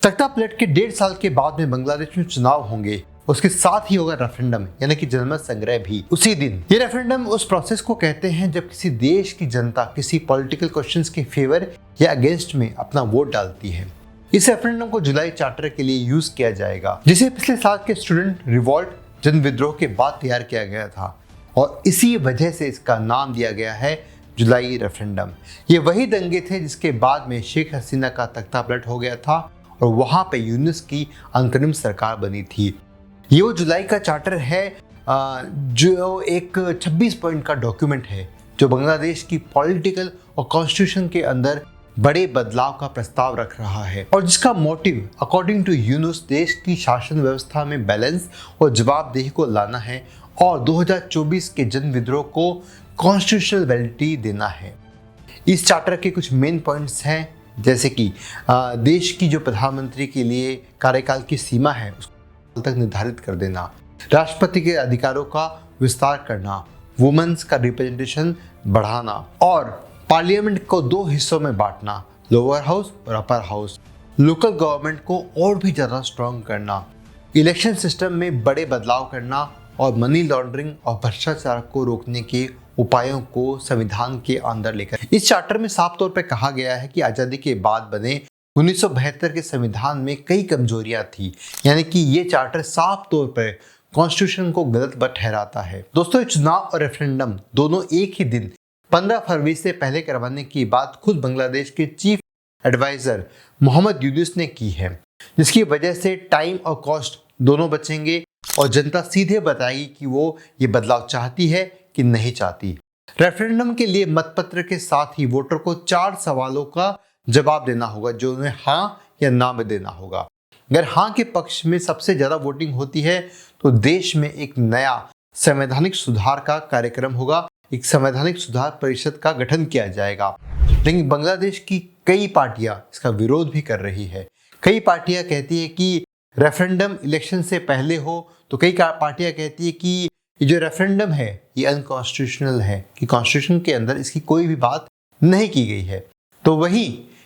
तख्ता पलट के 1.5 साल के बाद में बांग्लादेश में चुनाव होंगे, उसके साथ ही होगा रेफरेंडम यानी कि जनमत संग्रह भी उसी दिन। ये रेफरेंडम उस प्रोसेस को कहते हैं जब किसी देश की जनता किसी पॉलिटिकल क्वेश्चंस के फेवर या अगेंस्ट में अपना वोट डालती है। इस रेफरेंडम को जुलाई चार्टर के लिए यूज किया जाएगा, जिसे पिछले साल के स्टूडेंट रिवॉल्ट जन विद्रोह के बाद तैयार किया गया था और इसी वजह से इसका नाम दिया गया है जुलाई रेफरेंडम। ये वही दंगे थे जिसके बाद में शेख हसीना का तख्ता पलट हो गया था और वहां पे यूनुस की अंतरिम सरकार बनी थी। ये वो जुलाई का चार्टर है जो एक 26 पॉइंट का डॉक्यूमेंट है जो बांग्लादेश की पॉलिटिकल और कॉन्स्टिट्यूशन के अंदर बड़े बदलाव का प्रस्ताव रख रहा है और जिसका मोटिव अकॉर्डिंग टू यूनुस देश की शासन व्यवस्था में बैलेंस और जवाबदेही को लाना है और 2024 के जन विद्रोह को कॉन्स्टिट्यूशनल वैलिडिटी देना है। इस चार्टर के कुछ मेन पॉइंट्स हैं जैसे कि देश की जो प्रधानमंत्री के लिए कार्यकाल की सीमा है उसको तक निर्धारित कर देना, राष्ट्रपति के अधिकारों का विस्तार करना, वुमेन्स का रिप्रेजेंटेशन बढ़ाना और पार्लियामेंट को 2 हिस्सों में बांटना, लोअर हाउस और अपर हाउस, लोकल गवर्नमेंट को और भी ज़्यादा स्ट्रॉन्ग करना, इलेक्शन सिस्टम में बड़े बदलाव करना और मनी लॉन्ड्रिंग और भ्रष्टाचार को रोकने के उपायों को संविधान के अंदर लेकर। इस चार्टर में साफ तौर पर कहा गया है कि आज़ादी के बाद बने 1972 के संविधान में कई कमजोरियां थी, यानी कि ये चार्टर साफ तौर पर कॉन्स्टिट्यूशन को गलत ठहराता है। दोस्तों, चुनाव और रेफरेंडम दोनों एक ही दिन 15 फरवरी से पहले करवाने की बात खुद बांग्लादेश के चीफ एडवाइजर मोहम्मद यूनुस ने की है, जिसकी वजह से टाइम और कॉस्ट दोनों बचेंगे और जनता सीधे बताएगी कि वो ये बदलाव चाहती है कि नहीं चाहती। रेफरेंडम के लिए मतपत्र के साथ ही वोटर को 4 सवालों का जवाब देना होगा जो उन्हें हाँ या ना में देना होगा। अगर हाँ के पक्ष में सबसे ज्यादा वोटिंग होती है तो देश में एक नया संवैधानिक सुधार का कार्यक्रम होगा, एक संवैधानिक सुधार परिषद का गठन किया जाएगा। लेकिन बांग्लादेश की कई पार्टियां इसका विरोध भी कर रही है। कई पार्टियां कहती है कि रेफरेंडम इलेक्शन से पहले हो, तो कई पार्टियां कहती है कि ये जो रेफरेंडम है ये अनकॉन्स्टिट्यूशनल है, कि कॉन्स्टिट्यूशन के अंदर इसकी कोई भी बात नहीं की गई है। तो वही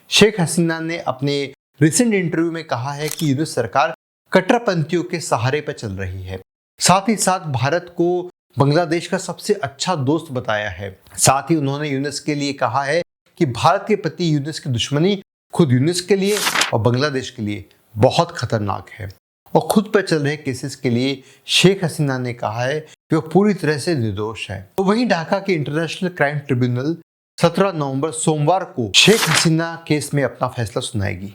शेख हसीना ने अपने रिसेंट इंटरव्यू में कहा है कि यूनुस सरकार कट्टरपंथियों के सहारे पर चल रही है। साथ ही साथ भारत को बांग्लादेश का सबसे अच्छा दोस्त बताया है। साथ ही उन्होंने यूनुस के लिए कहा है कि भारत के प्रति यूनुस की दुश्मनी खुद यूनुस के लिए और बांग्लादेश के लिए बहुत खतरनाक है और खुद पर चल रहे केसेस के लिए शेख हसीना ने कहा है कि वो पूरी तरह से निर्दोष है। तो वहीं ढाका के इंटरनेशनल क्राइम ट्रिब्यूनल 17 नवंबर सोमवार को शेख हसीना केस में अपना फैसला सुनाएगी।